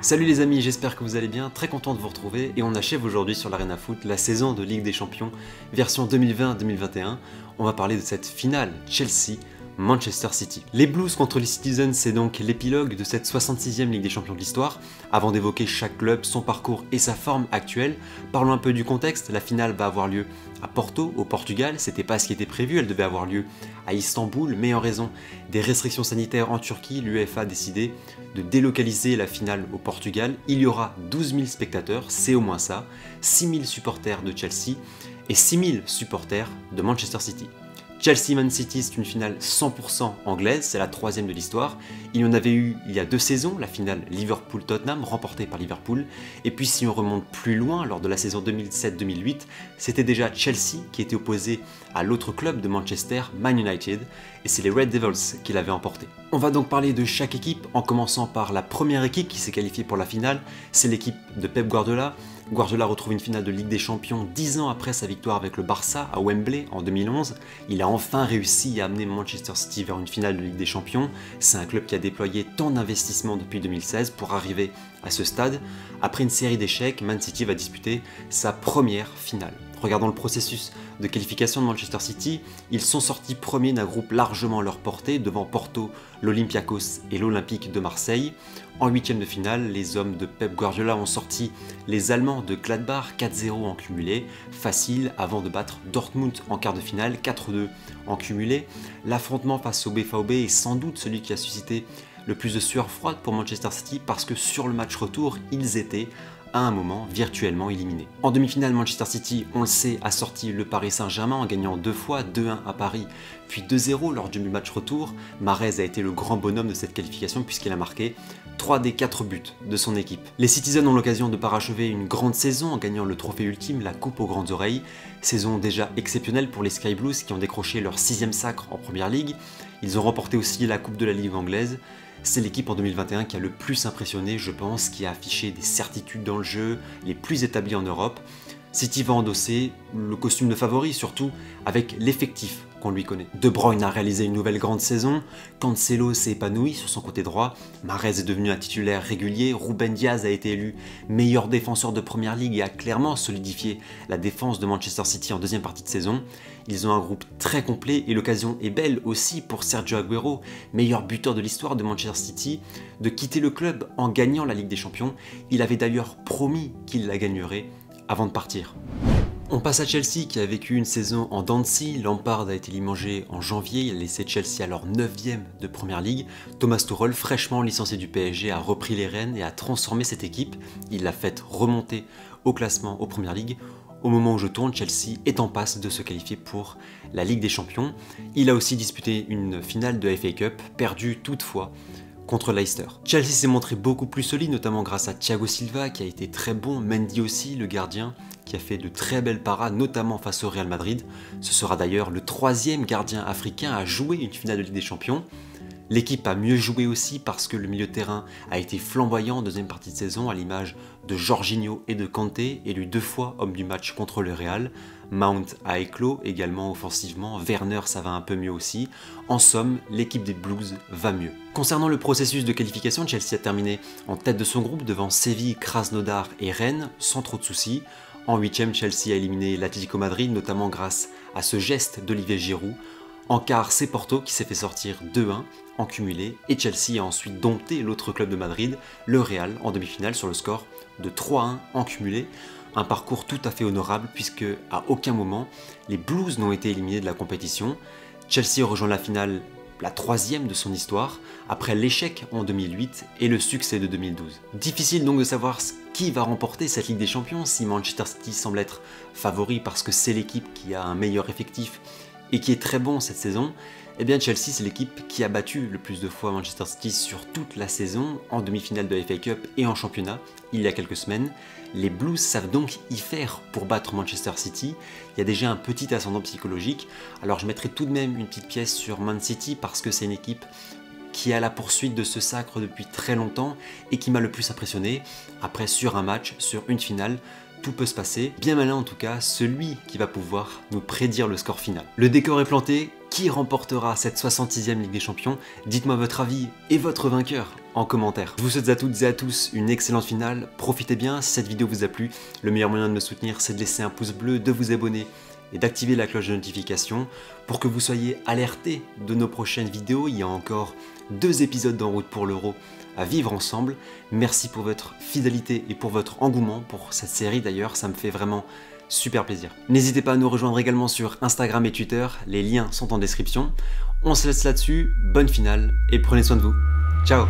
Salut les amis, j'espère que vous allez bien, très content de vous retrouver et on achève aujourd'hui sur l'Arena Foot la saison de Ligue des Champions version 2020-2021. On va parler de cette finale Chelsea-Manchester City. Les Blues contre les Citizens, c'est donc l'épilogue de cette 66e Ligue des Champions de l'histoire. Avant d'évoquer chaque club, son parcours et sa forme actuelle, parlons un peu du contexte. La finale va avoir lieu à Porto, au Portugal, c'était pas ce qui était prévu, elle devait avoir lieu à Istanbul, mais en raison des restrictions sanitaires en Turquie, l'UEFA a décidé de délocaliser la finale au Portugal. Il y aura 12 000 spectateurs, c'est au moins ça, 6 000 supporters de Chelsea et 6 000 supporters de Manchester City. Chelsea-Man City, c'est une finale 100% anglaise, c'est la troisième de l'histoire. Il y en avait eu il y a 2 saisons, la finale Liverpool-Tottenham, remportée par Liverpool. Et puis si on remonte plus loin, lors de la saison 2007-2008, c'était déjà Chelsea qui était opposé à l'autre club de Manchester, Man United, et c'est les Red Devils qui l'avaient emporté. On va donc parler de chaque équipe, en commençant par la première équipe qui s'est qualifiée pour la finale, c'est l'équipe de Pep Guardiola. Guardiola retrouve une finale de Ligue des Champions 10 ans après sa victoire avec le Barça à Wembley en 2011. Il a enfin réussi à amener Manchester City vers une finale de Ligue des Champions. C'est un club qui a déployé tant d'investissements depuis 2016 pour arriver à ce stade. Après une série d'échecs, Man City va disputer sa première finale. Regardons le processus de qualification de Manchester City. Ils sont sortis premiers d'un groupe largement à leur portée, devant Porto, l'Olympiakos et l'Olympique de Marseille. En huitième de finale, les hommes de Pep Guardiola ont sorti les Allemands de Gladbach 4-0 en cumulé, facile avant de battre Dortmund en quart de finale 4-2 en cumulé. L'affrontement face au BVB est sans doute celui qui a suscité le plus de sueur froide pour Manchester City parce que sur le match retour, ils étaient à un moment virtuellement éliminés. En demi-finale, Manchester City, on le sait, a sorti le Paris Saint-Germain en gagnant 2 fois, 2-1 à Paris, puis 2-0 lors du match retour. Mahrez a été le grand bonhomme de cette qualification puisqu'il a marqué 3 des 4 buts de son équipe. Les Citizens ont l'occasion de parachever une grande saison en gagnant le trophée ultime, la coupe aux grandes oreilles. Saison déjà exceptionnelle pour les Sky Blues qui ont décroché leur 6e sacre en Première Ligue. Ils ont remporté aussi la coupe de la Ligue anglaise. C'est l'équipe en 2021 qui a le plus impressionné, je pense, qui a affiché des certitudes dans le jeu, les plus établies en Europe. City va endosser le costume de favori, surtout avec l'effectif qu'on lui connaît. De Bruyne a réalisé une nouvelle grande saison, Cancelo s'est épanoui sur son côté droit, Mahrez est devenu un titulaire régulier, Ruben Diaz a été élu meilleur défenseur de Première Ligue et a clairement solidifié la défense de Manchester City en deuxième partie de saison. Ils ont un groupe très complet et l'occasion est belle aussi pour Sergio Aguero, meilleur buteur de l'histoire de Manchester City, de quitter le club en gagnant la Ligue des Champions. Il avait d'ailleurs promis qu'il la gagnerait avant de partir. On passe à Chelsea qui a vécu une saison en dents de scie. Lampard a été limogé en janvier, il a laissé Chelsea à leur 9e de Première Ligue. Thomas Tuchel, fraîchement licencié du PSG, a repris les rênes et a transformé cette équipe. Il l'a faite remonter au classement aux Première Ligue. Au moment où je tourne, Chelsea est en passe de se qualifier pour la Ligue des Champions. Il a aussi disputé une finale de FA Cup, perdue toutefois contre Leicester. Chelsea s'est montré beaucoup plus solide, notamment grâce à Thiago Silva qui a été très bon, Mendy aussi, le gardien, qui a fait de très belles parades, notamment face au Real Madrid. Ce sera d'ailleurs le 3e gardien africain à jouer une finale de Ligue des Champions. L'équipe a mieux joué aussi parce que le milieu de terrain a été flamboyant en deuxième partie de saison, à l'image de Jorginho et de Kanté, élu 2 fois homme du match contre le Real. Mount a éclos également offensivement, Werner ça va un peu mieux aussi. En somme, l'équipe des Blues va mieux. Concernant le processus de qualification, Chelsea a terminé en tête de son groupe devant Séville, Krasnodar et Rennes, sans trop de soucis. En 8e, Chelsea a éliminé l'Atlético Madrid, notamment grâce à ce geste d'Olivier Giroud. En quart, c'est Porto qui s'est fait sortir 2-1 en cumulé et Chelsea a ensuite dompté l'autre club de Madrid, le Real, en demi-finale sur le score de 3-1 en cumulé. Un parcours tout à fait honorable puisque à aucun moment les Blues n'ont été éliminés de la compétition. Chelsea rejoint la finale, la 3e de son histoire, après l'échec en 2008 et le succès de 2012. Difficile donc de savoir qui va remporter cette Ligue des Champions si Manchester City semble être favori parce que c'est l'équipe qui a un meilleur effectif et qui est très bon cette saison. Eh bien Chelsea c'est l'équipe qui a battu le plus de fois Manchester City sur toute la saison, en demi-finale de FA Cup et en championnat, il y a quelques semaines. Les Blues savent donc y faire pour battre Manchester City. Il y a déjà un petit ascendant psychologique, alors je mettrai tout de même une petite pièce sur Man City parce que c'est une équipe qui est à la poursuite de ce sacre depuis très longtemps et qui m'a le plus impressionné. Après, sur un match, sur une finale, tout peut se passer. Bien malin en tout cas, celui qui va pouvoir nous prédire le score final. Le décor est planté. qui remportera cette 66e Ligue des Champions? Dites-moi votre avis et votre vainqueur en commentaire. Je vous souhaite à toutes et à tous une excellente finale, profitez bien si cette vidéo vous a plu. Le meilleur moyen de me soutenir, c'est de laisser un pouce bleu, de vous abonner et d'activer la cloche de notification pour que vous soyez alertés de nos prochaines vidéos. Il y a encore 2 épisodes d'En route pour l'Euro à vivre ensemble. Merci pour votre fidélité et pour votre engouement pour cette série d'ailleurs, ça me fait vraiment super plaisir. N'hésitez pas à nous rejoindre également sur Instagram et Twitter, les liens sont en description. On se laisse là-dessus, bonne finale et prenez soin de vous. Ciao!